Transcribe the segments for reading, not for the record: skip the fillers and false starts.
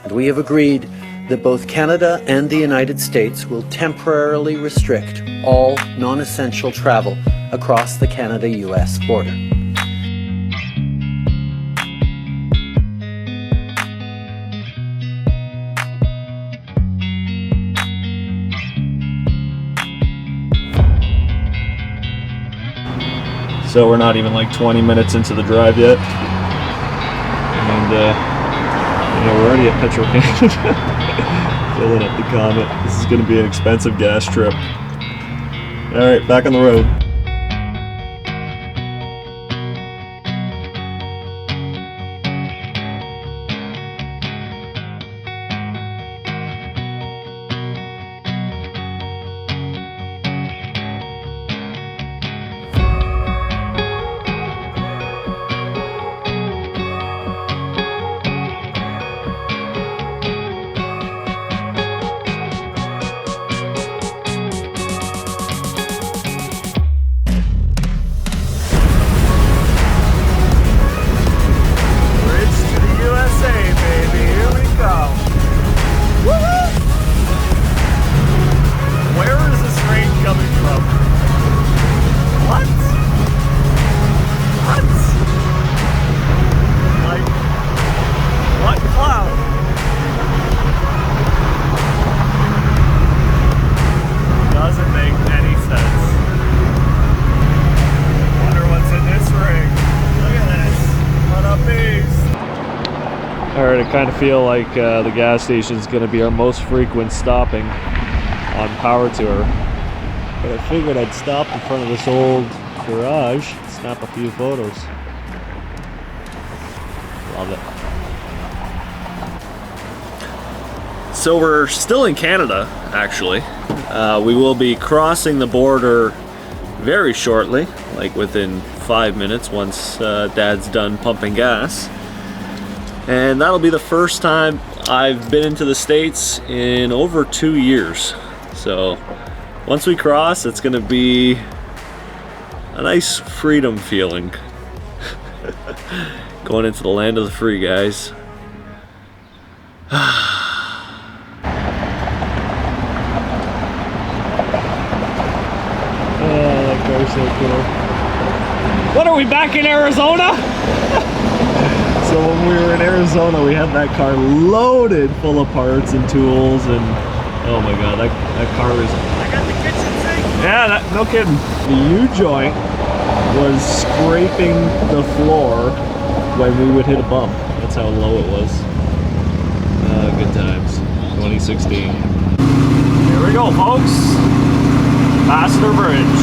and we have agreed that both Canada and the United States will temporarily restrict all non-essential travel across the Canada-US border. So we're not even like 20 minutes into the drive yet, and we're already at Petro Canada. Filling up the Comet. This is going to be an expensive gas trip. Alright, back on the road. Alright, I kind of feel like the gas station is going to be our most frequent stopping on Power Tour. But I figured I'd stop in front of this old garage and snap a few photos. Love it. So we're still in Canada, actually. We will be crossing the border very shortly, like within 5 minutes once Dad's done pumping gas. And that'll be the first time I've been into the States in over 2 years. So once we cross, it's gonna be a nice freedom feeling. Going into the land of the free, guys. That car's so cool. What, are we back in Arizona? So when we were in Arizona, we had that car loaded full of parts and tools, and oh my god, that car is... I got the kitchen sink! Yeah, no kidding. The U-joint was scraping the floor when we would hit a bump. That's how low it was. Good times. 2016. Here we go, folks. Ambassador Bridge.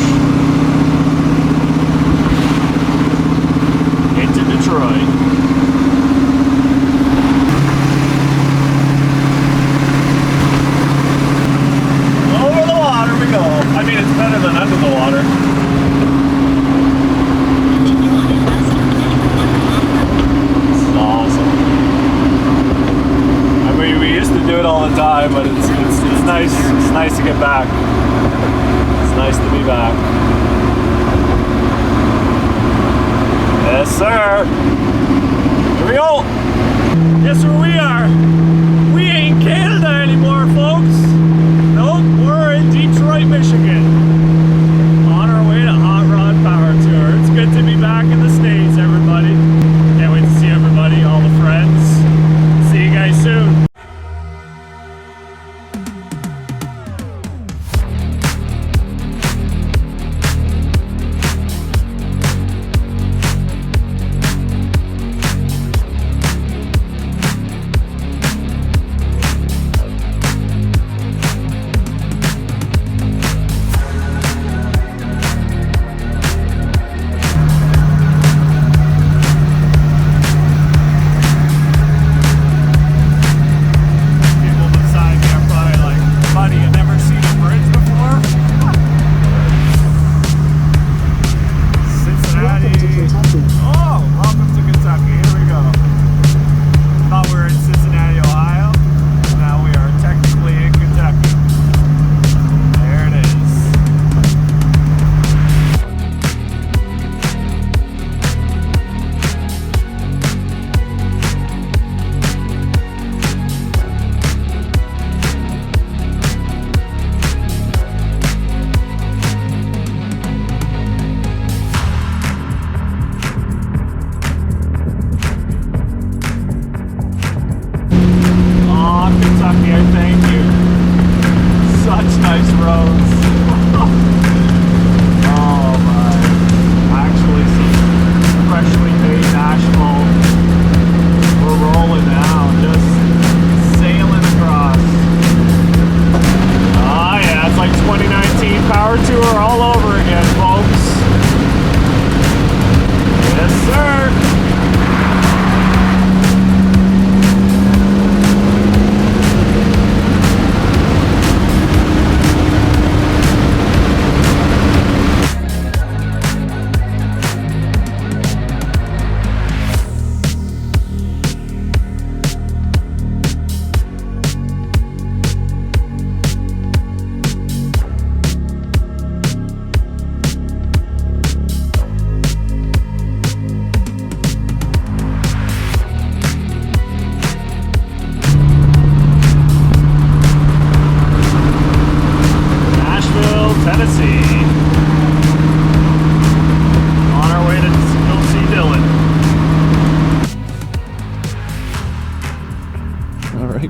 Into Detroit. I mean, it's better than under the water. This is awesome. I mean, we used to do it all the time, but it's nice. It's nice to get back. It's nice to be back. Yes, sir. Here we go. Guess where we are? We ain't Canada anymore, folks. Nope, we're in Detroit, Michigan. On our way to Hot Rod Power Tour. It's good to be back in the States, everybody. Can't wait to see everybody, all the friends. See you guys soon.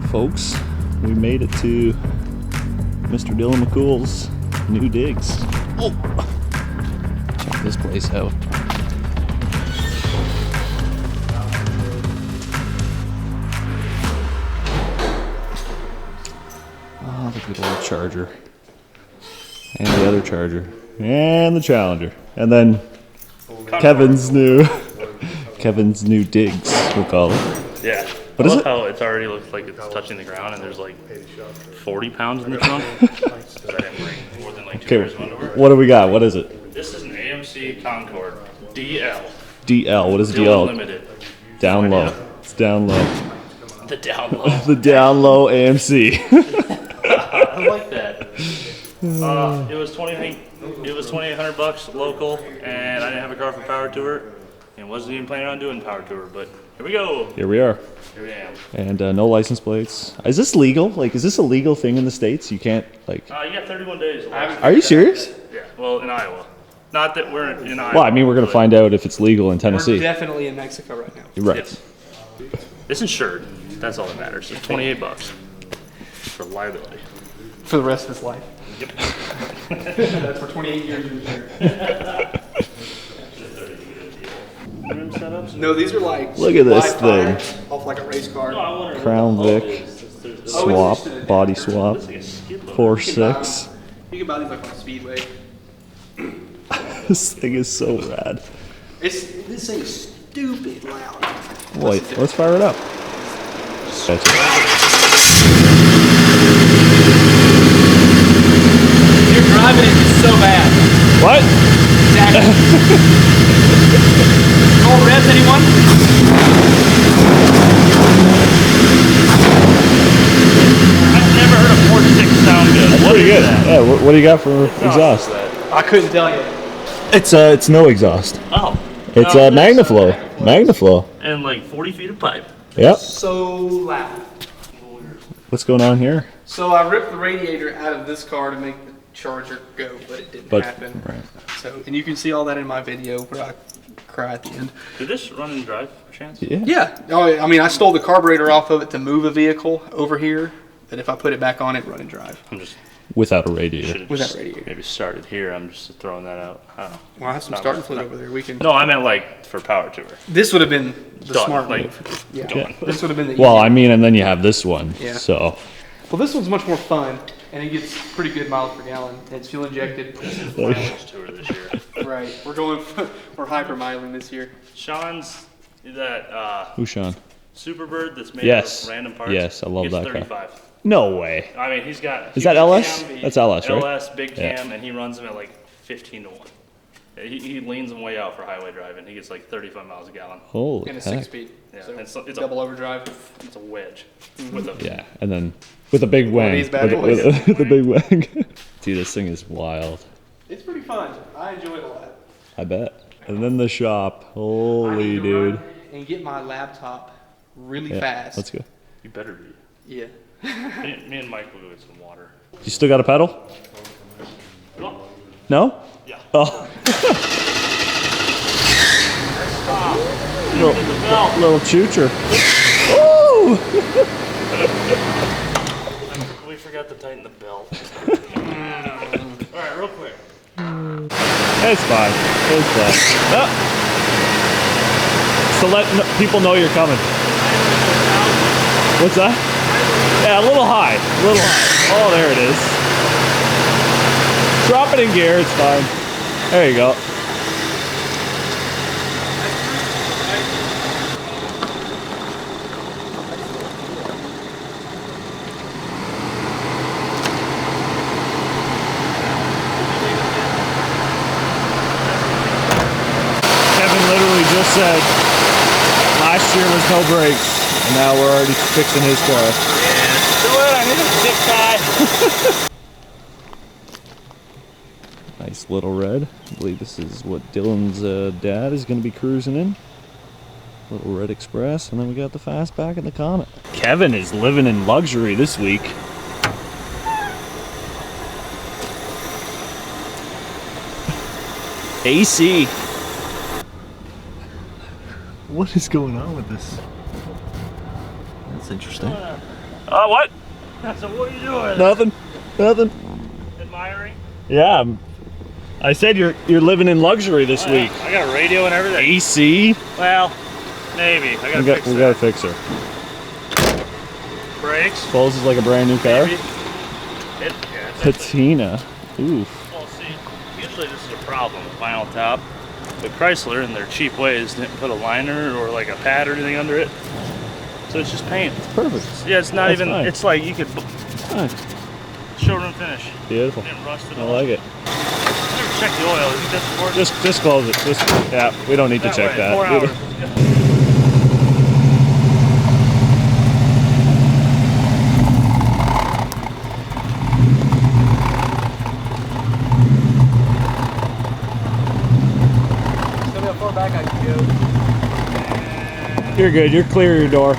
folks, we made it to Mr. Dylan McCool's new digs. Oh, check this place out. Oh, the good old Charger. And the other Charger. And the Challenger. And then Kevin's new digs, we'll call it. Yeah. What is it? How it already looks like it's touching the ground and there's like 40 pounds in the trunk. Because I didn't bring more than like 2 pairs of underwear. What do we got? What is it? This is an AMC Concord DL. DL. What is Still DL? Limited. Down low. It's down low. The down low. The down low AMC. I like that. It was $2,800 local, and I didn't have a car for power tour, and wasn't even planning on doing power tour. But here we go. Here we are. Here I am. And no license plates. Is this legal? Like, is this a legal thing in the States? You can't, like... You got 31 days. Are you serious? Yeah. Well, in Iowa. Not that we're in Iowa. Well, I mean, we're going to find out if it's legal in Tennessee. We're definitely in Mexico right now. Right. Yes. It's insured. That's all that matters. It's $28 for liability. For the rest of his life. Yep. That's for 28 years in here. Rim setups? No, these are like... Look at this live thing. fire Off like a race car. Crown Vic. Swap. Body swap. It's like a skid loader. 4.6. You can buy these like on Speedway. This thing is so rad. This thing is stupid loud. Wait, let's fire it up. Gotcha. You're driving it is so bad. What? Exactly. Call revs, anyone? I've never heard a 4.6 sound good. What Pretty is good. that? Yeah, what do you got for exhaust? I couldn't tell you. It's no exhaust. Oh. It's No, Magnaflow. Magnaflow. And like 40 feet of pipe. Yep. So loud. What's going on here? So I ripped the radiator out of this car to make the Charger go, but it didn't happen. Right. So, and you can see all that in my video where I cry at the end. Did this run and drive, perchance? Yeah. Yeah. Oh, I mean, I stole the carburetor off of it to move a vehicle over here, but if I put it back on, it run and drive. I'm just Without a radiator. should have Without just radiator. maybe started here. I'm just throwing that out. I don't know. Well, I have some starting fluid over there. We can. No, I meant like for power tour. This would have been the Done, smart like, move. Yeah. done. This would have been the. Well, easy. I mean, and then you have this one. Yeah. So. Well, this one's much more fun, and it gets pretty good miles per gallon. It's fuel injected. Mileage tour this year. Right. We're hyper miling this year. Sean's that Who's Sean? Superbird that's made Yes. of random parts. Yes, I love gets that car. 35. No way. I mean, he's got. Is that LS? That's LS, right? LS, big Yeah. cam, and he runs them at like 15 to 1. He leans them way out for highway driving. He gets like 35 miles a gallon. Holy And a heck. 6-speed. Yeah, So it's double overdrive. It's a wedge with a Yeah, and then with a big One of wang. these bad With boys. with a big wang. Dude, this thing is wild. It's pretty fun. I enjoy it a lot. I bet. And then the shop. I Holy need to dude. run and get my laptop really Yeah, fast. let's go. You better be. Yeah. Me and Mike will go get some water. You still got a pedal? No? No? Yeah. Oh. Bell. Little choocher. Ooh! We forgot to tighten the belt. All right, real quick. It's fine. It's fine. Oh. So let people know you're coming. What's that? Yeah, a little high. A little high. Oh, there it is. Drop it in gear. It's fine. There you go. Kevin literally just said last year was no brakes, and now we're already fixing his car. Do it. I need a stick tie. Nice little red. I believe this is what Dylan's dad is going to be cruising in. Little red express, and then we got the fastback and the Comet. Kevin is living in luxury this week. AC. What is going on with this? That's interesting. What? So what are you doing? Nothing. Nothing. Admiring? Yeah. I said you're living in luxury this week. I got a radio and everything. AC. Well, maybe. I gotta fix We that. gotta fix her. Brakes. Pulls is like a brand new car. Maybe. Yeah, it's Patina. Ooh. well, see, usually this is a problem with vinyl top. But Chrysler, in their cheap ways, didn't put a liner or like a pad or anything under it. So it's just paint. Perfect. Yeah, it's not That's even, fine. it's like you could Fine. showroom finish. Beautiful. Didn't rust at I all. like it. I never checked the oil. Isn't that important? Just close it. Yeah, we don't need to check way, that. 4 hours. Still got far back I can go. You're good. You're clear your door.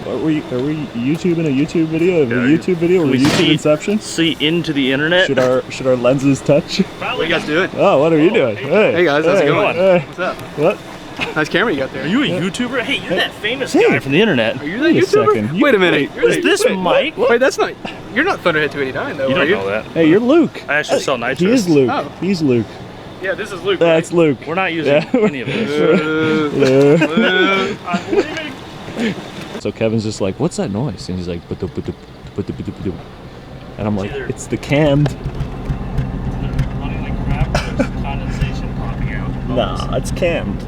Are we YouTubing a YouTube video? A YouTube video or we YouTube see- Inception? See into the internet. Should our lenses touch? What are you guys doing? Oh, what are you doing? Hey guys, how's it going? Hey. What's up? What? Nice camera you got there. Are you a YouTuber? Hey, you're that famous guy from the internet. Are you that Wait a YouTuber? second. Wait a minute. Is this Mike? Wait, that's not. You're not Thunderhead 289 though, You are don't you? know that. Hey, you're Luke. I actually sell nitrous. He is Luke. Oh. He's Luke. Yeah, this is Luke. That's Luke. We're not using Yeah. any of this. I'm leaving. So Kevin's just like, what's that noise? And he's like, "Budu, budu, budu, budu, budu." And I'm like, either- it's the cammed. Running like crap. There's condensation popping out. Nah, it's cammed.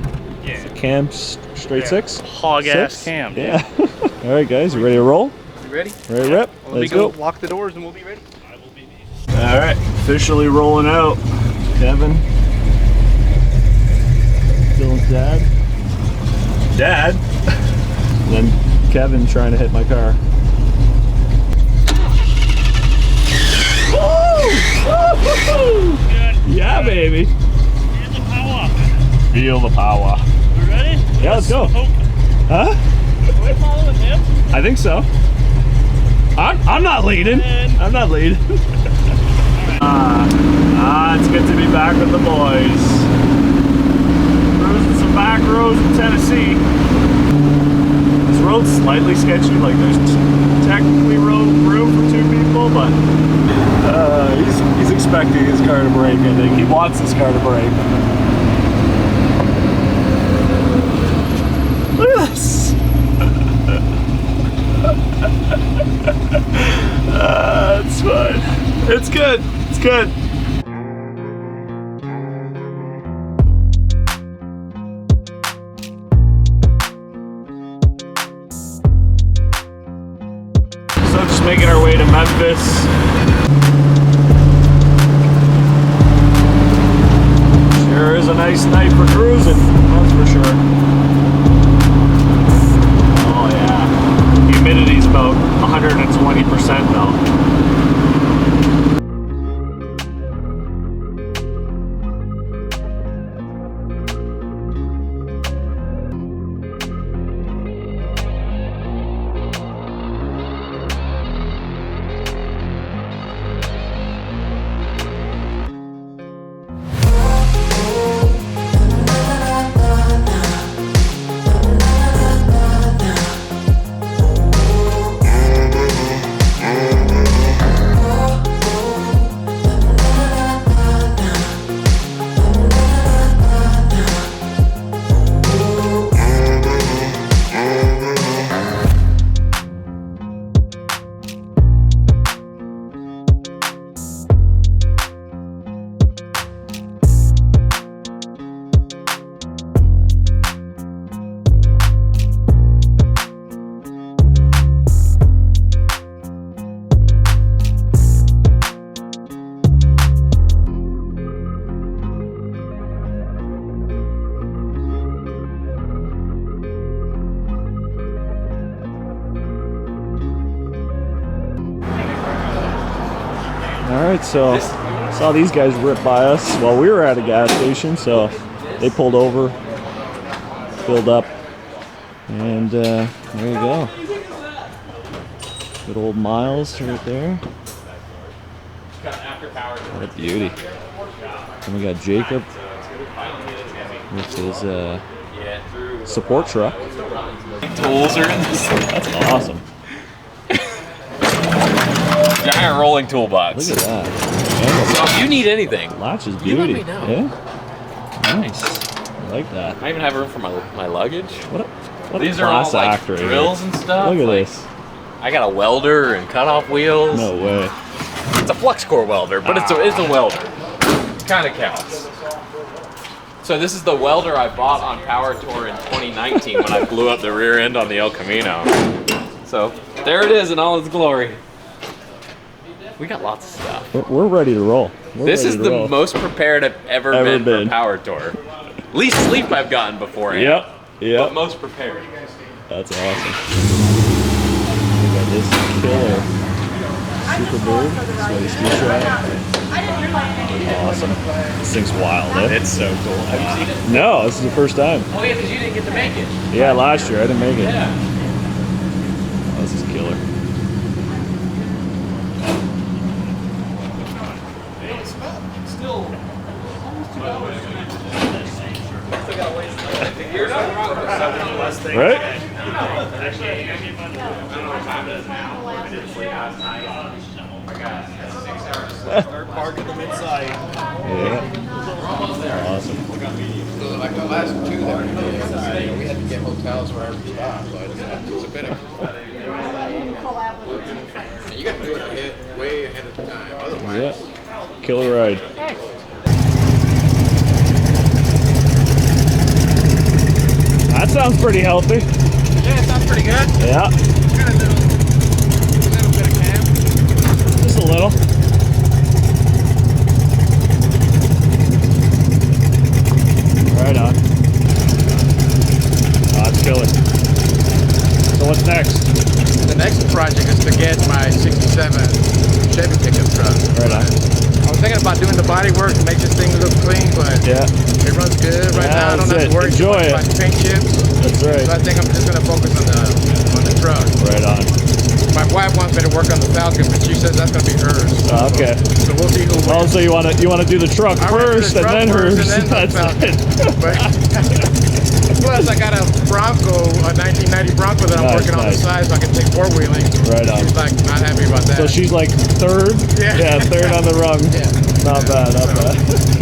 Yeah. Cam straight six? Hog ass Six? cam. Yeah. All right, guys, you ready to roll? You ready? Ready to rip? Well, let me Let's go go. lock the doors and we'll be ready. I will be. All right, officially rolling out. Kevin. Dylan's dad. Dad. And then Kevin trying to hit my car. Woo! Yeah, baby. Here's the power. Feel the power. We ready? Yeah, let's go. Are Huh? we following him? I think so. I'm not leading. I'm not leading. It's good to be back with the boys. Cruising some back roads in Tennessee. This road's slightly sketchy, like there's technically room for two people, but he's expecting his car to break, I think. He wants his car to break. Look at this! It's fine. It's good. It's good. So just making our way to Memphis. Sure is a nice night for cruising, that's for sure. Oh yeah. Humidity's about 120% though. Alright, so saw these guys rip by us while we were at a gas station, so they pulled over, filled up, and there you go. Good old Miles right there. What a beauty. And we got Jacob with his support truck. Tools are in this. That's awesome. Giant rolling toolbox. Look at that. So if you need anything, Latch is beauty. let me know. Yeah. Nice. I like that. I even have room for my luggage. What a These are all class like act right drills here. and stuff. Look at like, this. I got a welder and cutoff wheels. No way. It's a flux core welder, but it's a welder. Kind of counts. So this is the welder I bought on Power Tour in 2019 when I blew up the rear end on the El Camino. So there it is in all its glory. We got lots of stuff. We're ready to roll. This is the most prepared I've ever been for Power Tour. Least sleep I've gotten beforehand. Yep. But most prepared. That's awesome. We got this killer Super Bird. Awesome. This thing's wild, eh? It's so cool. Have you seen it? No, this is the first time. Oh yeah, because you didn't get to make it. Yeah, last year I didn't make it. Yeah. Oh, this is killer. Right? Parking them inside. Yeah. Awesome. So like the last two that we did, we had to get hotels wherever we stopped. So it's a bit of. You got to do it way ahead of time. Otherwise. Yeah. Killer ride. That sounds pretty healthy. Yeah, it sounds pretty good. Yeah. Got a little bit of cam. Just a little. Right on. Oh, it's killer. So what's next? The next project is to get my '67 Chevy pickup truck. Right on. I was thinking about doing the body work to make this thing look clean, but Yeah. it runs good right now. I don't have to worry too much about paint chips. That's right. So I think I'm just gonna focus on the truck. Right on. My wife wants me to work on the Falcon, but she says that's gonna be hers. Okay. So we'll see who wins. Oh, so you wanna do the truck I wanna do the first and truck then first hers. and then the That's Falcon. it. But plus, I got a Bronco, a 1990 Bronco that I'm Nice, working on the nice. side, so I can take four-wheeling. Right on. She's like not happy about that. So she's like third? Yeah. Third on the rung. Yeah. Not bad, not bad.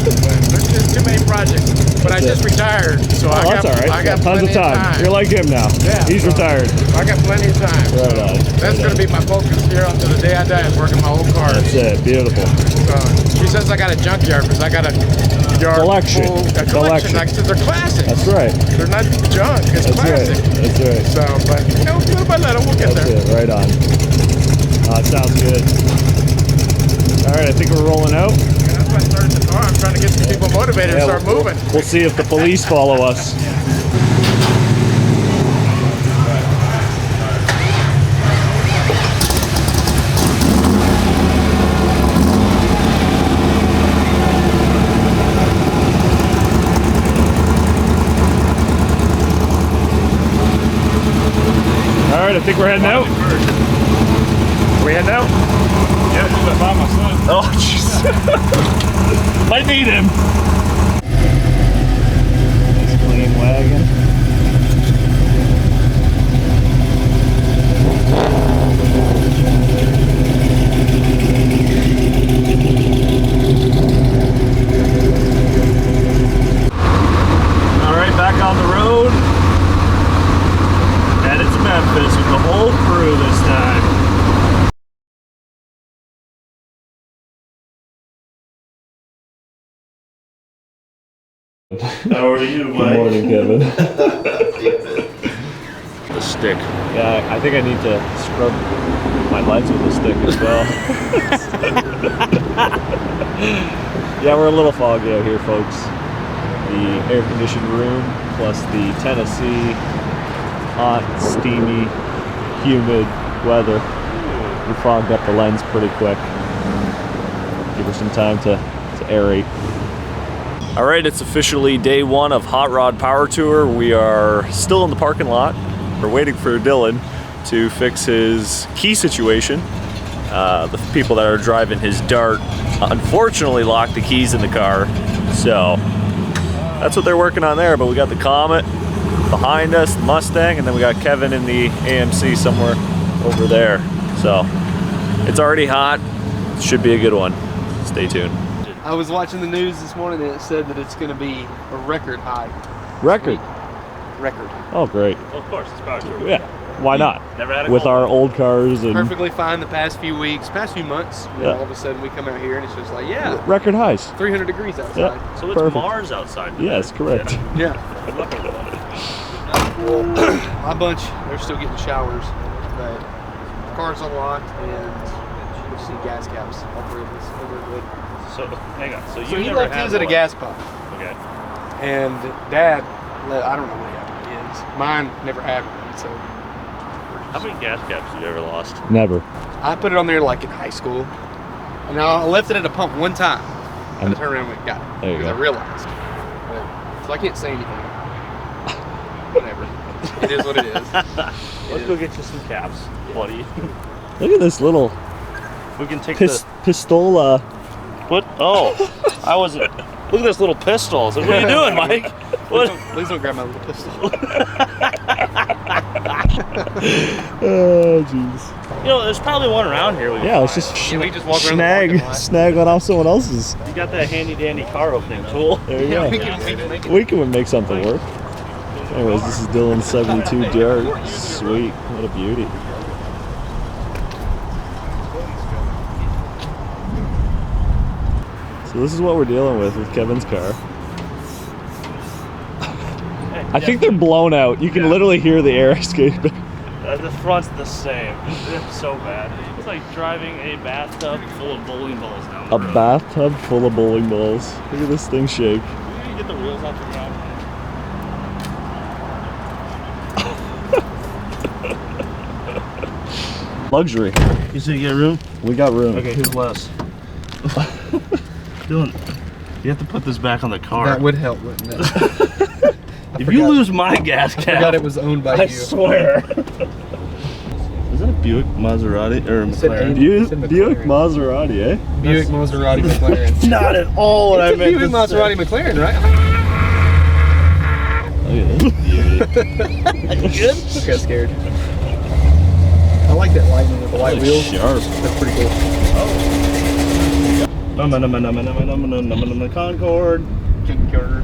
But there's just too many projects. But I just retired, so Oh, I that's got all right. I got tons plenty of time. You're like him now. Yeah. He's retired. I got plenty of time. Right on. That's gonna be my focus here until the day I die, is working my old cars. That's it. Beautiful. So she says I got a junkyard because I got a yard Collection. full, a collection. Like I said, they're classic. That's right. They're not junk. It's That's classic. right. That's right. So, but little by little, we'll get That's there. it. Right on. That sounds good. All right, I think we're rolling out. Yeah, that's why I started the car. I'm trying to get some people motivated to start moving. We'll see if the police follow us. All right, I think we're heading out. We heading out? Yep, I found my son. Oh, jeez. Might need him. Nice clean wagon. All right, back on the road. Headed to Memphis with the whole crew this time. How are you, Mike? Good morning, Kevin. The stick. Yeah, I think I need to scrub my lights with the stick as well. Yeah, we're a little foggy out here, folks. The air-conditioned room plus the Tennessee hot, steamy, humid weather. We fogged up the lens pretty quick. Give her some time to aerate. All right, it's officially day one of Hot Rod Power Tour. We are still in the parking lot. We're waiting for Dylan to fix his key situation. The people that are driving his Dart unfortunately locked the keys in the car. So that's what they're working on there, but we got the Comet behind us, the Mustang, and then we got Kevin in the AMC somewhere over there. So it's already hot. Should be a good one. Stay tuned. I was watching the news this morning and it said that it's going to be a record high. Record. Record. Oh, great. Well, of course, it's power tour. Yeah. Why not? Never had a With cold our one. old cars and Perfectly fine the past few weeks, past few months. And then Yeah. all of a sudden we come out here and it's just like, yeah, record highs. 300 degrees outside. Yeah. So it's Perfect. Mars outside. today. Yes, correct. Yeah. Good luck, everyone. Well, my bunch, they're still getting showers, but car's unlocked and we see gas caps, all three of us, and we're good. So hang on. So you So he never left had his at a one. gas pump, Okay. and Dad, I don't know what his. Mine never had one, so How many gas caps have you ever lost? Never. I put it on there like in high school, and I left it at a pump one time, and I And- turned around and went, got it, There you because I go. realized. But, so I can't say anything. Whatever. It is what it is. Let's go get you some caps, buddy. Look at this little We can take pistola. What? Oh, I wasn't. Look at this little pistol. So what are you doing, Mike? What? Please don't grab my little pistol. Oh, jeez. You know, there's probably one around here. We can Yeah, let's find. just Yeah, we just walk around the parking lot. snag one off someone else's. You got that handy dandy car opening tool. There you Yeah, go. we can make it. We can make something work. Anyways, this is Dylan's 72 Dart. Sweet, what a beauty. So this is what we're dealing with Kevin's car. I think they're blown out. You can literally hear the air escaping. The front's the same. It's so bad. It's like driving a bathtub full of bowling balls down the A road. bathtub full of bowling balls. Look at this thing shake. You can get the wheels off the ground. Luxury. You see, you get room? We got room. Okay, who's less? Dylan, you have to put this back on the car. That would help, wouldn't it? If you lose my gas cap, I forgot it was owned by I you. swear. Is that a Buick Maserati or said McLaren? Buick. Buick Maserati, eh? Buick Maserati McLaren. Not at all what I It's a meant Buick to Maserati McLaren, right? Look at this beauty. Good? I got scared. I like that lightning with the white wheels. Sharp. That's pretty cool. Concord.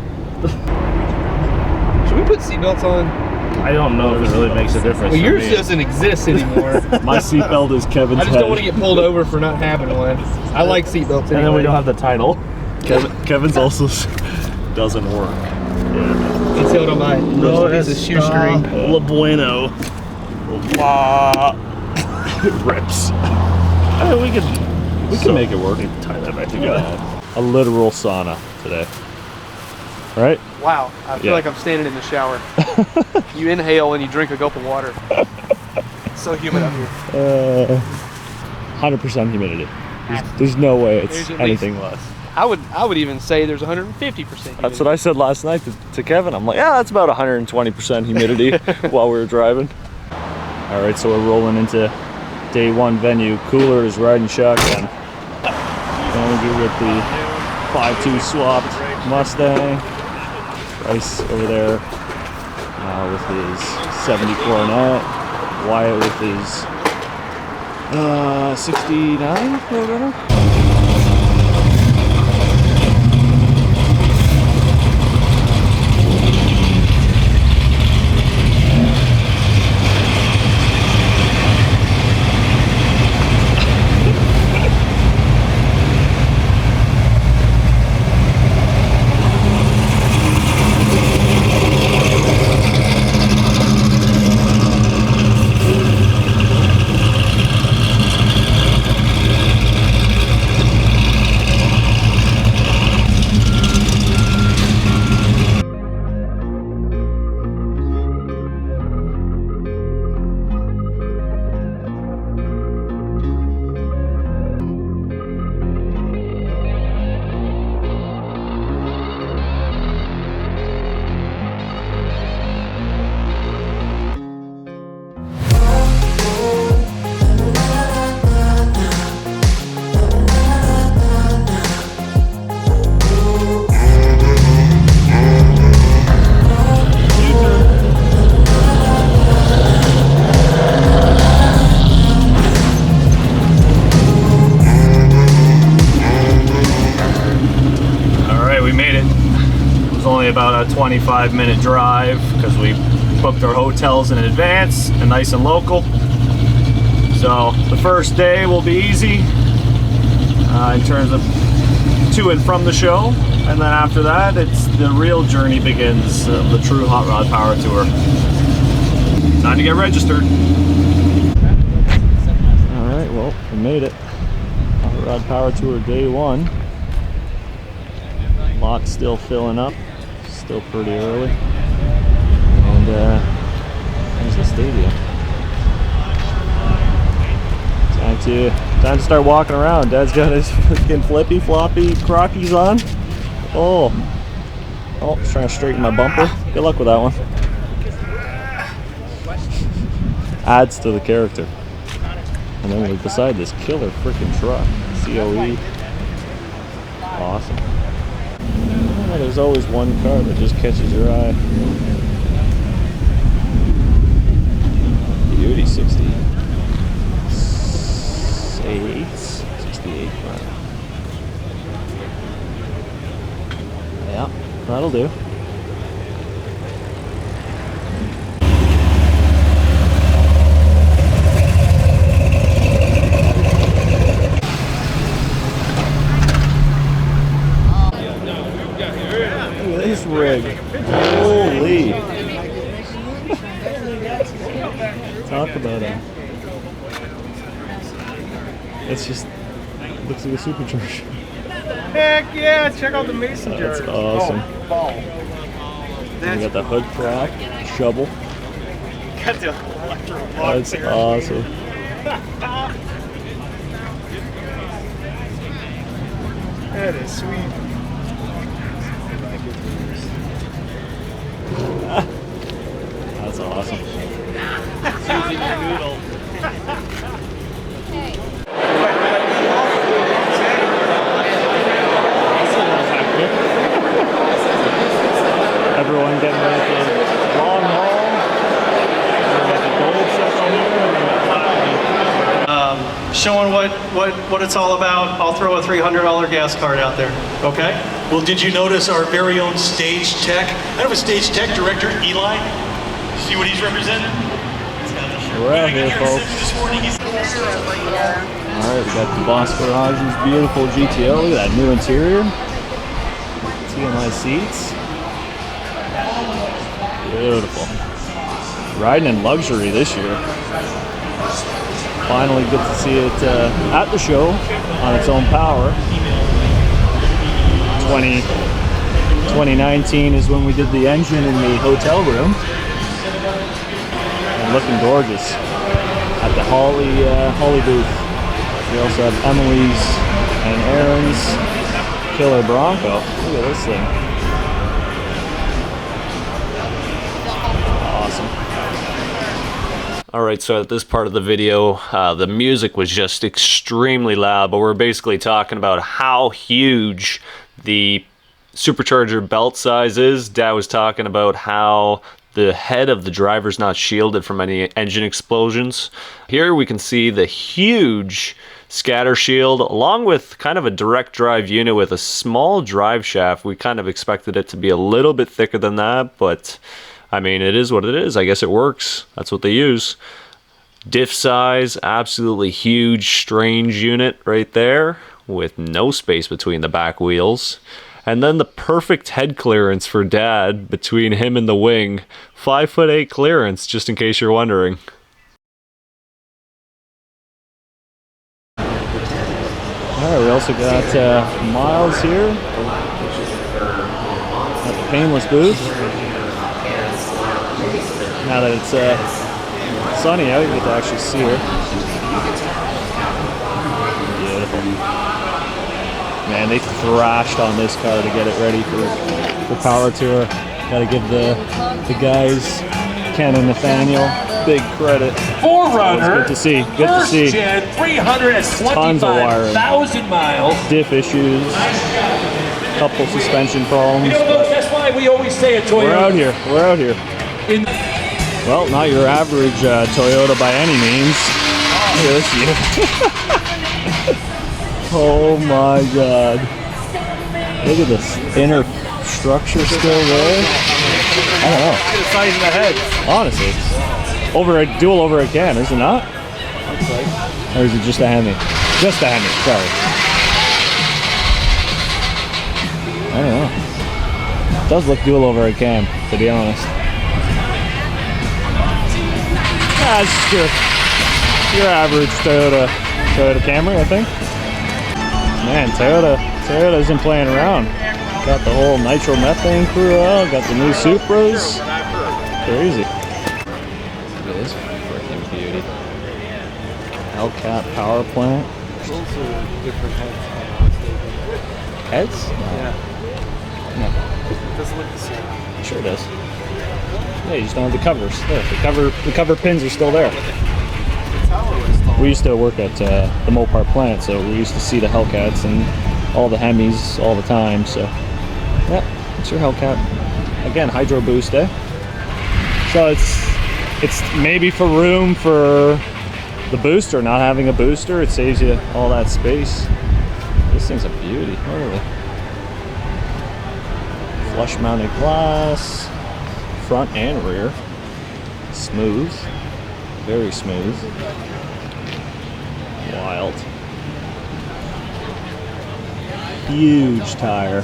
Should we put seatbelts on? I don't know if it really makes a difference. Well, for yours me. doesn't exist anymore. My seatbelt is Kevin's I just head. don't want to get pulled over for not having one. I like seatbelts anyway. And then we don't have the title. Kevin's also doesn't work. It's held on my little piece of shoestring. La Bueno. It rips. I mean, we could make it work. tie that back together. A literal sauna today. Right? Wow, I feel Yeah. like I'm standing in the shower. You inhale and you drink a gulp of water. It's so humid up here. 100% humidity. There's no way it's There's at anything less. I would even say there's 150% humidity. That's what I said last night to Kevin. I'm like, yeah, that's about 120% humidity while we were driving. All right, so we're rolling into day one venue. Cooler is riding shotgun. And we with the 5.2 swapped Mustang. Bryce over there with his 70 Coronet. Wyatt with his 69 Roadrunner. about a 25-minute drive because we booked our hotels in advance and nice and local. So the first day will be easy in terms of to and from the show, and then after that it's the real journey begins, the true Hot Rod Power Tour. Time to get registered. Alright, well, we made it. Hot Rod Power Tour day 1. Lot's still filling up, still pretty early. And there's the stadium. Time to start walking around. Dad's got his freaking flippy floppy Crockies on. Oh, he's trying to straighten my bumper. Good luck with that one. Adds to the character. And then we're beside this killer freaking truck. COE. Awesome. Oh, there's always one car that just catches your eye. Beauty 68. 68. Yeah, that'll do. Look at this rig. Holy. Talk about it. It's just looks like a supercharger. Heck yeah, check out the mason jar. That's awesome. We got the hood prop, shovel. Got the electro box. That's awesome. That is sweet. That's awesome. Susie the Noodle. Everyone getting ready for the long haul. We got the gold section here. Showing what it's all about. I'll throw a $300 gas card out there. Okay? Well, did you notice our very own stage tech? I have a stage tech director, Eli. See what he's representing? We're out here, folks. Alright, we got the Boss Garage's beautiful GTO. Look at that new interior. TMI seats. Beautiful. Riding in luxury this year. Finally get to see it at the show on its own power. 2019 is when we did the engine in the hotel room. And looking gorgeous at the Holly booth. We also have Emily's and Aaron's killer Bronco. Look at this thing. Alright, so at this part of the video, the music was just extremely loud, but we're basically talking about how huge the supercharger belt size is. Dad was talking about how the head of the driver's not shielded from any engine explosions. Here we can see the huge scatter shield, along with kind of a direct drive unit with a small drive shaft. We kind of expected it to be a little bit thicker than that, but I mean, it is what it is. I guess it works. That's what they use. Diff size, absolutely huge, strange unit right there with no space between the back wheels. And then the perfect head clearance for Dad between him and the wing. 5'8" clearance, just in case you're wondering. Alright, we also got Miles here at the Painless booth. Now that it's sunny out, you get to actually see her. Beautiful. Man, they thrashed on this car to get it ready for Power Tour. Gotta give the guys, Ken and Nathaniel, big credit. Forerunner. Good to see. Good to see. First gen, 325,000 miles. Diff issues. Couple suspension problems. You know, But that's why we always say at Toyota. we're out here. We're out here. Well, not your average Toyota by any means. Look at this unit. Oh my god. Look at this inner structure still there. I don't know. Look at the size of the head. Honestly, it's over a dual over a cam, is it not? Looks like. Or is it just a Hemi? Just a Hemi, sorry. I don't know. It does look dual over a cam, to be honest. That's your average Toyota Camry, I think. Man, Toyota isn't playing around. Got the whole nitromethane crew out, got the new Supras. Crazy. Look at this freaking beauty. Hellcat power plant. Those are different heads. Heads? Yeah. No. It doesn't look the same. Sure it does. Yeah, you just don't have the covers. There, the cover pins are still there. We used to work at the Mopar plant, so we used to see the Hellcats and all the Hemis all the time. So, yeah, it's your Hellcat. Again, hydro boost, eh? So it's maybe for room for the booster, not having a booster, it saves you all that space. This thing's a beauty, holy. Flush mounted glass, front and rear. Smooth, very smooth. Wild. Huge tire.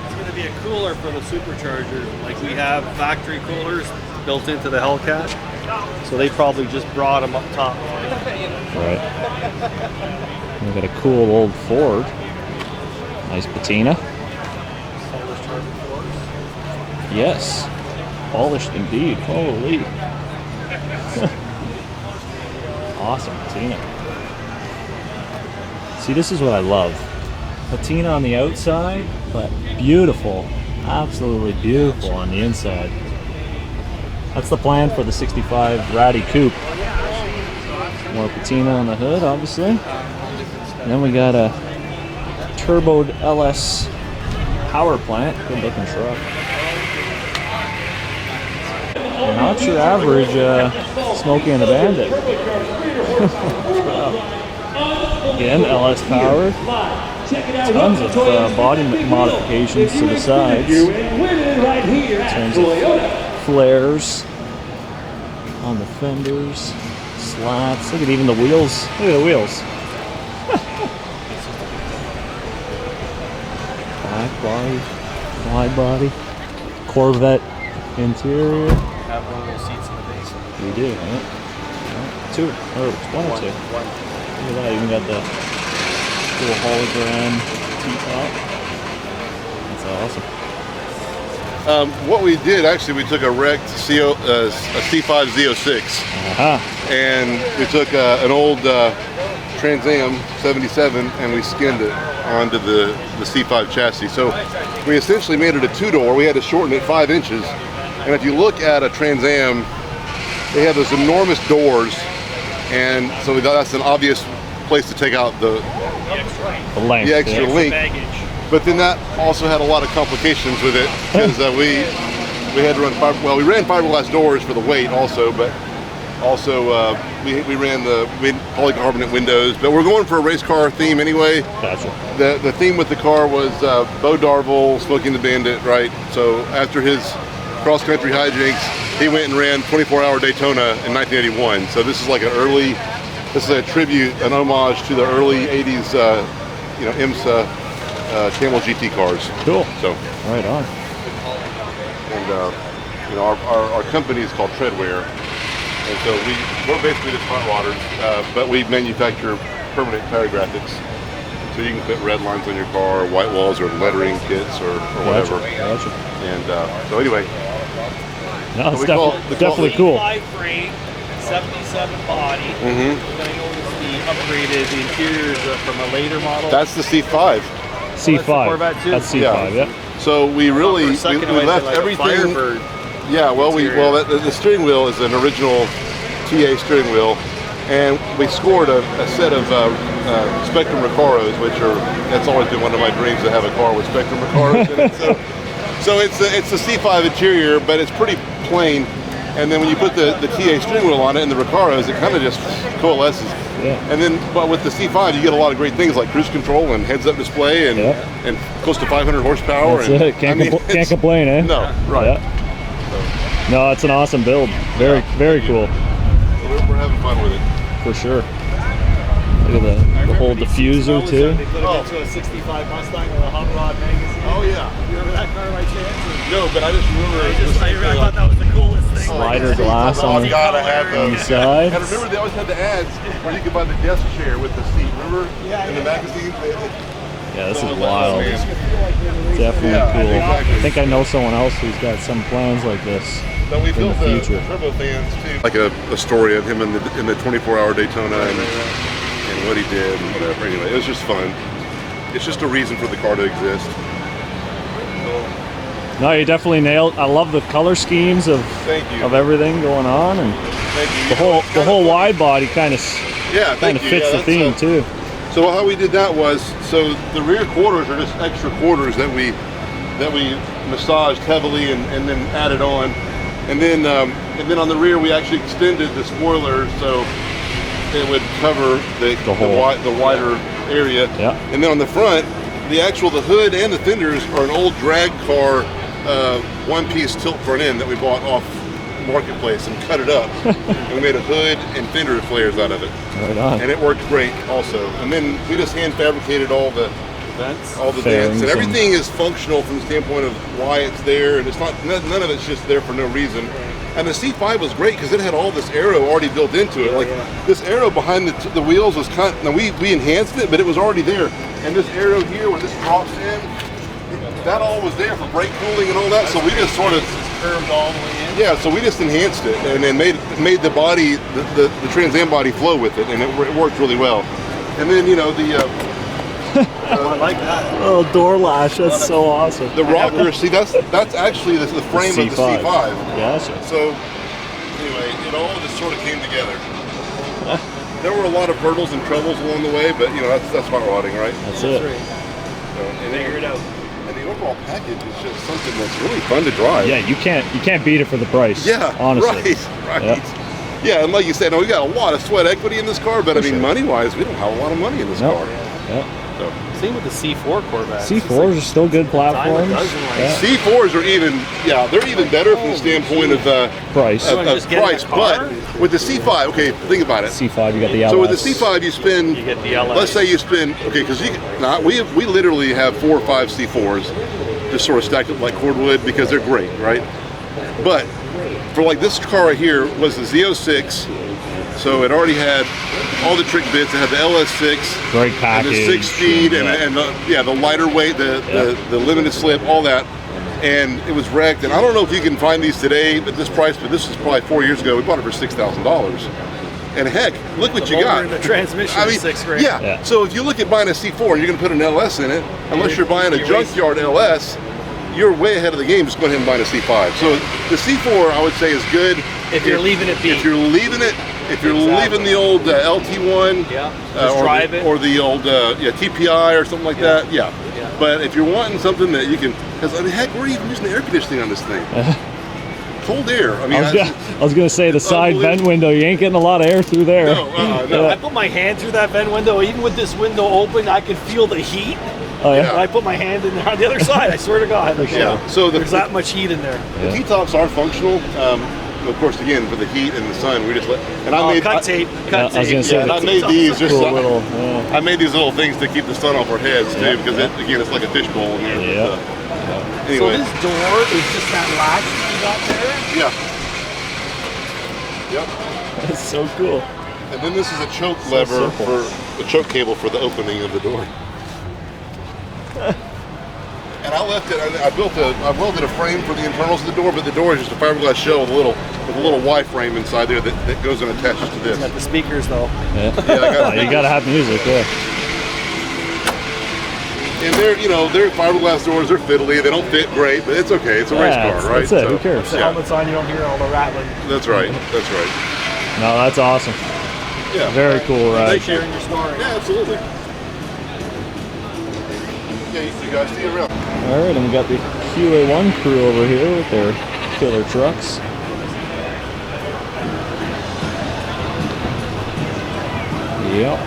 It's going to be a cooler for the supercharger. Like we have factory coolers built into the Hellcat. So they probably just brought them up top. Right. We got a cool old Ford. Nice patina. Yes. Polished indeed. Holy. Awesome patina. See, this is what I love. Patina on the outside, but beautiful. Absolutely beautiful on the inside. That's the plan for the 65 Ratty Coupe. More patina on the hood, obviously. And then we got a turboed LS power plant. Good looking truck. Not your average Smokey and the Bandit. Again, LS powered. Tons of body modifications to the sides. In terms of flares on the fenders, slats. Look at even the wheels. Look at the wheels. Black body, wide body, Corvette interior. Have one of those seats in the basement. We do, huh? Two, or one or two. One. Look at that, even got the little hologram T-top. That's awesome. What we did, actually, we took a wrecked a C5 Z06, and we took an old Trans Am 77 and we skinned it onto the C5 chassis. So we essentially made it a two-door. We had to shorten it 5 inches. And if you look at a Trans Am, they have those enormous doors, and so we thought that's an obvious place to take out the extra length. But then that also had a lot of complications with it, because we had to run we ran fiberglass doors for the weight also, but also we ran polycarbonate windows. But we're going for a race car theme anyway. Gotcha. The theme with the car was Bo Darville, Smokey and the Bandit, right? So after his cross-country hijinks, he went and ran 24-hour Daytona in 1981. So this is like this is a tribute, an homage to the early 80s, IMSA Camel GT cars. Cool. So right on. And our company is called Treadwear, and so we're basically just front rodders, but we manufacture permanent tire graphics. So you can put red lines on your car, or white walls, or lettering kits, or whatever. Gotcha. And so anyway. No, it's definitely cool. 5 frame, 77 body. We're going to notice the upgraded interiors from a later model. That's the C5. C5. That's C5, yeah. So we left everything. Yeah, well, the steering wheel is an original TA steering wheel, and we scored a set of Spectrum Recaros, that's always been one of my dreams, to have a car with Spectrum Recaros in it. So it's the C5 interior, but it's pretty plain. And then when you put the TA steering wheel on it and the Recaros, it kind of just coalesces. Yeah. And then, but with the C5, you get a lot of great things like cruise control and heads-up display and and close to 500 horsepower. That's and, it. Can't complain, eh? No, right. Yeah. No, it's an awesome build. Very cool. So we're having fun with it. For sure. Look at the whole diffuser too. They put it into a 65 Mustang with a hot rod magazine. Oh yeah. You remember that car by chance? No, but I just remember. I thought that was the coolest thing. Slider glass on the side. And remember, they always had the ads where you could buy the desk chair with the seat. Remember? In the magazine. Yeah, this is wild. Definitely cool. exactly. I think I know someone else who's got some plans like this No, we in built the the future. turbo fans too. Like a story of him in the 24-hour Daytona and what he did and whatever. Anyway, it was just fun. It's just a reason for the car to exist. No, you definitely nailed. I love the color schemes of Thank you. of everything going on, and Thank you. the whole wide body kind of thank you. fits Yeah, the that's, theme too. So how we did that was, so the rear quarters are just extra quarters that we massaged heavily and then added on, and then on the rear we actually extended the spoiler so it would cover the wider area. Yeah. And then on the front, the hood and the fenders are an old drag car one-piece tilt front end that we bought off Marketplace and cut it up. And we made a hood and fender flares out of it. Right on. And it worked great also. And then we just hand fabricated all the vents, Fairings and everything is functional from the standpoint of why it's there, and it's not none of it's just there for no reason. And the C5 was great because it had all this aero already built into it. Like this aero behind the wheels was now we enhanced it, but it was already there. And this aero here, where this drops in, that all was there for brake cooling and all that. So we just sort of Curved all the way in. yeah, so we just enhanced it and then made the body, the Trans Am body flow with it, and it worked really well. And then I like that. Oh, door lash, that's so awesome. the rocker, see that's actually the frame of the C5. Gotcha. So anyway, it all just sort of came together. There were a lot of hurdles and troubles along the way, but that's hot rodding, right? That's it. So, and Figure it out. And the overall package is just something that's really fun to drive. Yeah, you can't beat it for the price. Yeah, honestly. right. Yep. Yeah, and like you said, we got a lot of sweat equity in this car, but I mean, money-wise, we don't have a lot of money in this car. Yeah. So. Same with the C4 Corvette. C4s are still good platforms. C4s are they're even better from the standpoint of price. Price, but with the C5, okay, think about it. C5, you got the LS. So with the C5, you spend. You get the LS. Let's say you spend because we literally have 4 or 5 C4s just sort of stacked up like cordwood because they're great, right? But for like this car right here was the Z06. So it already had all the trick bits. It had the LS6, great package, and the 6-speed, and the lighter weight, the limited slip, all that. And it was wrecked. And I don't know if you can find these today at this price, but this was probably 4 years ago. We bought it for $6,000. And heck, look what you got. The transmission is $6 grand. Yeah. So if you look at buying a C4 and you're going to put an LS in it, unless you're buying a junkyard LS, you're way ahead of the game just going ahead and buying a C5. So the C4, I would say, is good. If you're leaving it be. If you're leaving it. If you're leaving the old LT1, or the old TPI or something like that, But if you're wanting something that you can, because heck, we're even using the air conditioning on this thing. Cold air. I mean, I was gonna say the side vent window. You ain't getting a lot of air through there. No. I put my hand through that vent window. Even with this window open, I could feel the heat. Oh yeah. And I put my hand in there on the other side. I swear to God. So there's that much heat in there. The T-tops are functional. Of course, again, for the heat and the sun, we just let. And I made cut tape. I was gonna say, I made these just little. I made these little things to keep the sun off our heads too, because again, it's like a fishbowl in there. Yeah. Anyway. So this door is just that latch you got there. Yeah. That's so cool. And then this is a choke lever for the choke cable for the opening of the door. And I left it. I welded a frame for the internals of the door, but the door is just a fiberglass shell with a little Y frame inside there that goes and attaches to this. Got the speakers though. Yeah, you gotta have music. Yeah. And they're fiberglass doors. They're fiddly. They don't fit great, but it's okay. It's a race car, right? That's it. Who cares? The helmet's on, you don't hear all the rattling. That's right. No, that's awesome. Yeah. Very cool ride. Thanks for sharing your story. Yeah, absolutely. Yeah, you guys see it around. All right, and we got the QA1 crew over here with their killer trucks. Yep,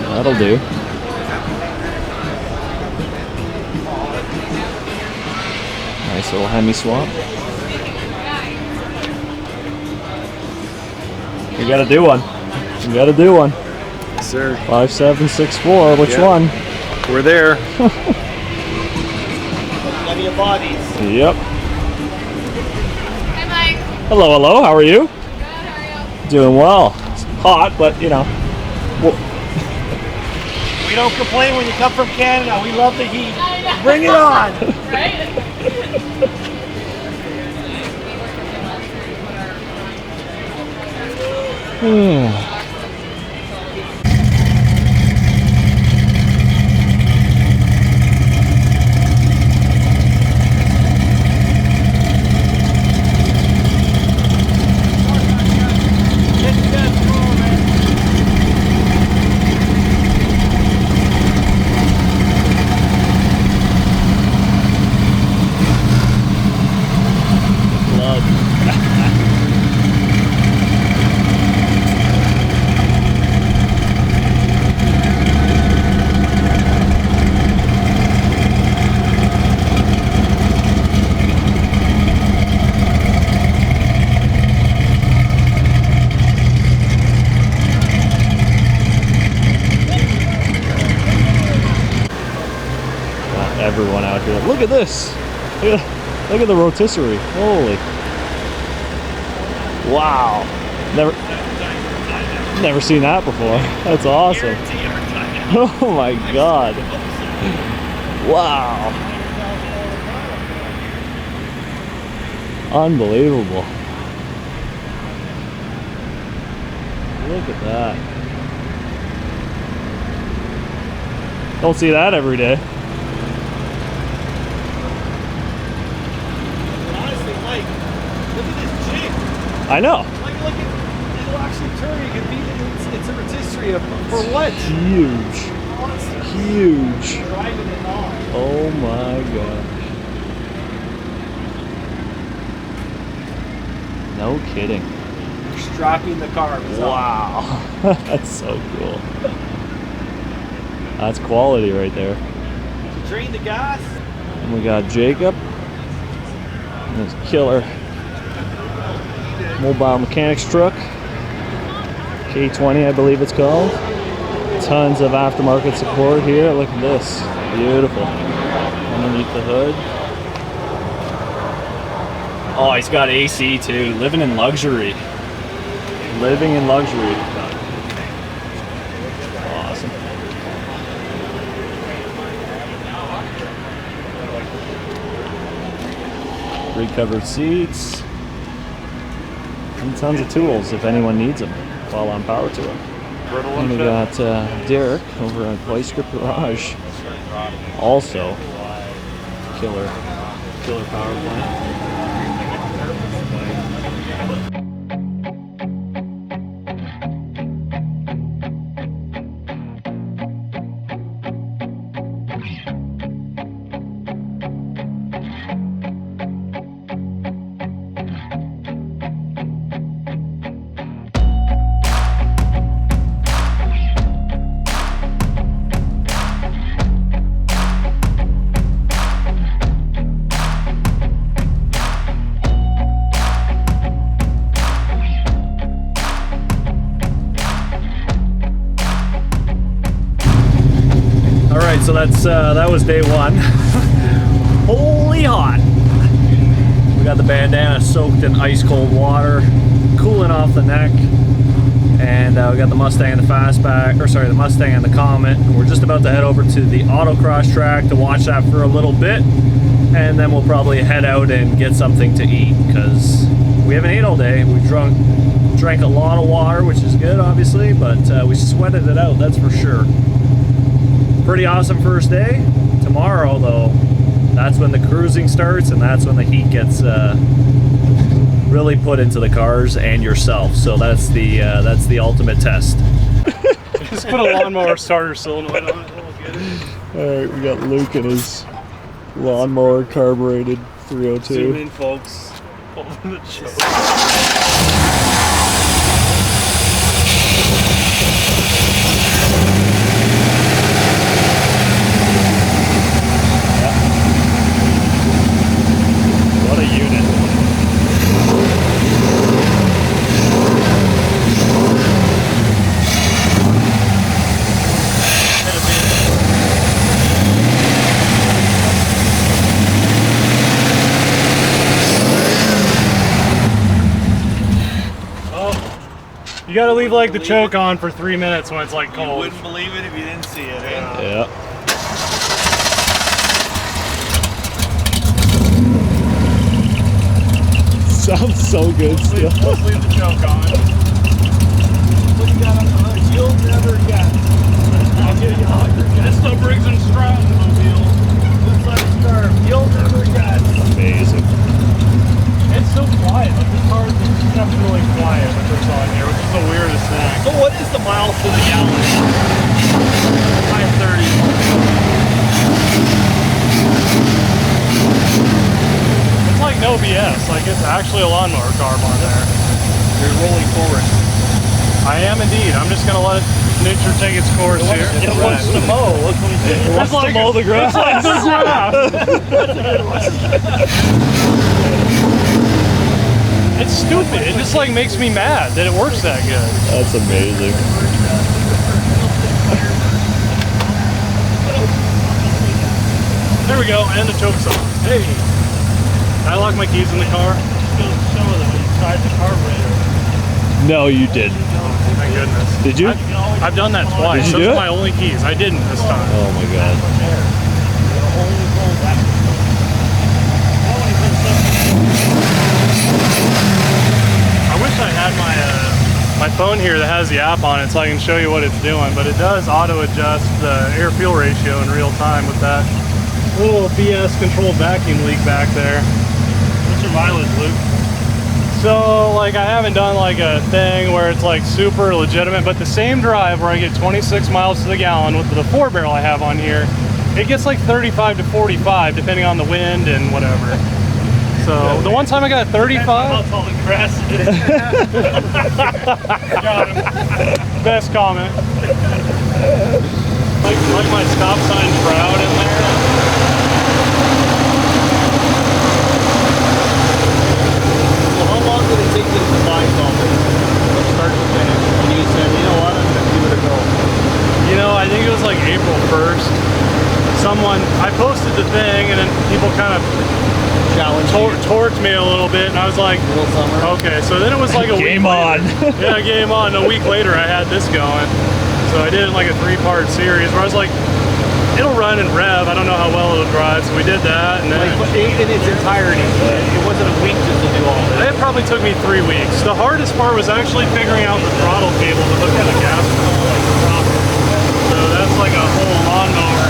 that'll do. Nice little Hemi swap. We gotta do one. We gotta do one. Yes, sir. 5764. Which Yeah. one? We're there. Plenty of bodies. Yep. Hi, Mike. Hello, hello. How are you? Good, how are you? Doing well. It's hot, but you know. We don't complain when you come from Canada. We love the heat. I know. Bring it on. Right? Everyone out here. Look at this. Look at the rotisserie. Holy. Wow. Never seen that before. That's awesome. Oh my god. Wow. Unbelievable. Look at that. Don't see that every day. I know. Like, look at, it'll actually turn. You can beat it. It's a rotisserie for what? Huge. Huge. Driving it on. Oh my gosh. No kidding. You're strapping the car. Wow. That's so cool. That's quality right there. To drain the gas. And we got Jacob. And his killer mobile mechanics truck. K20, I believe it's called. Tons of aftermarket support here. Look at this. Beautiful. Underneath the hood. Oh, he's got AC too. Living in luxury. Living in luxury. Awesome. Recovered seats. And tons of tools if anyone needs them while on power tour. And we got Derek over at Bicycle Garage. Also, killer power plant. So that was day one. Holy hot. We got the bandana soaked in ice cold water, cooling off the neck. And we got the Mustang and the Fastback, or sorry, the Mustang and the Comet. We're just about to head over to the autocross track to watch that for a little bit. And then we'll probably head out and get something to eat because we haven't ate all day. We drank a lot of water, which is good obviously, but we sweated it out, that's for sure. Pretty awesome first day. Tomorrow though, that's when the cruising starts and that's when the heat gets really put into the cars and yourself. So that's the ultimate test. Just put a lawnmower starter solenoid on it. Alright, we got Luke and his lawnmower carbureted 302. Zoom in, folks. Over the choke. You gotta leave like the choke on for 3 minutes when it's like cold. You wouldn't believe it if you didn't see it, eh? Yeah. Sounds so good still. Let's leave the choke on. What you got on the hood? You'll never guess. I'll give you 100. This still brings in strong mobile. Looks like a scarf. You'll never guess. Amazing. It's so quiet. Like this car is exceptionally quiet with this on here, which is the weirdest thing. So what is the miles to the gallon? 530. It's like no BS. Like it's actually a lawnmower carb on there. You're rolling forward. I am indeed. I'm just gonna let nature take its course here. It wants to mow. Look what he's doing. It wants to mow the grass. It's like the grass. That's a good one. It's stupid. It just like makes me mad that it works that good. That's amazing. There we go, and the choke's on. Hey. Did I lock my keys in the car? Show them inside the carburetor. No, you didn't. Thank goodness. Did you? I've done that twice. Did you do Those it? are my only keys. I didn't this time. Oh my god. I wish I had my phone here that has the app on it so I can show you what it's doing, but it does auto adjust the air fuel ratio in real time with that little BS controlled vacuum leak back there. What's your mileage, Luke? So like I haven't done like a thing where it's like super legitimate, but the same drive where I get 26 miles to the gallon with the 4-barrel I have on here, it gets like 35 to 45 depending on the wind and whatever. So the one time I got 35. That's all the grass is. Got him. Best comment. Like my stop sign shroud in there. So how long did it take you to find something from start to finish? And you said, you know what, I'm gonna give it a go. You know, I think it was like April 1st. I posted the thing and then people kind of torqued me a little bit, and I was like, okay. So then it was like a Game week on. later. Yeah, game on. A week later, I had this going. So I did it in like a 3-part series where I was like, it'll run and rev. I don't know how well it'll drive. So we did that, and then in its entirety. It wasn't a week just to do all that. it probably took me 3 weeks. The hardest part was actually figuring out the throttle cable to hook to the gas pedal like proper. So that's like a whole lawnmower.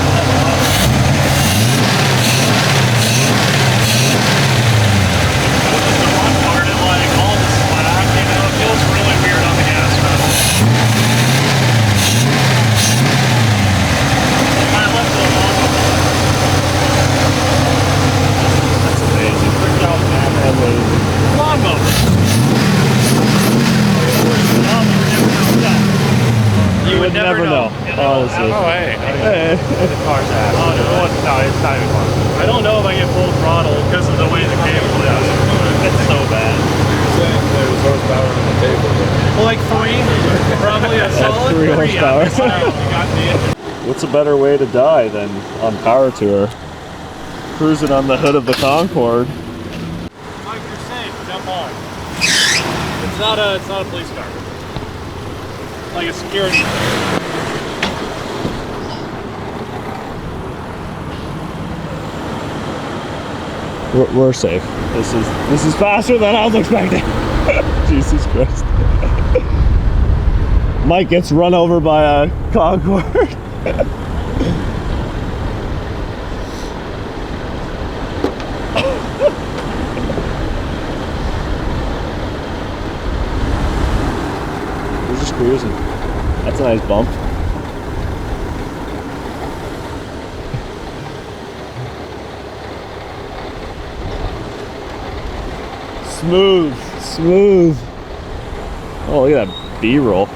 You would never know. Honestly. Oh, hey. The car's ass. Oh, no, it's not even close. I don't know if I get full throttle because of the way the cable is. It's so bad. There's horsepower on the table. Well, like 3. Probably a solid 3 horsepower. horsepower. What's a better way to die than on Power Tour? Cruising on the hood of the Concorde. Mike, you're safe. Jump on. It's not a police car. Like a security. We're safe. This is faster than I was expecting. Jesus Christ. Mike gets run over by a Concorde. We're just cruising. That's a nice bump. Smooth. Oh, look at that B-roll.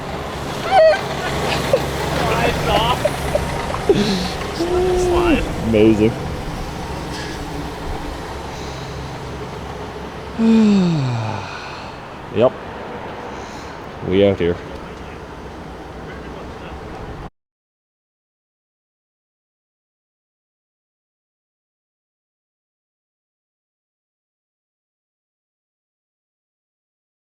Amazing. Yep. We out here.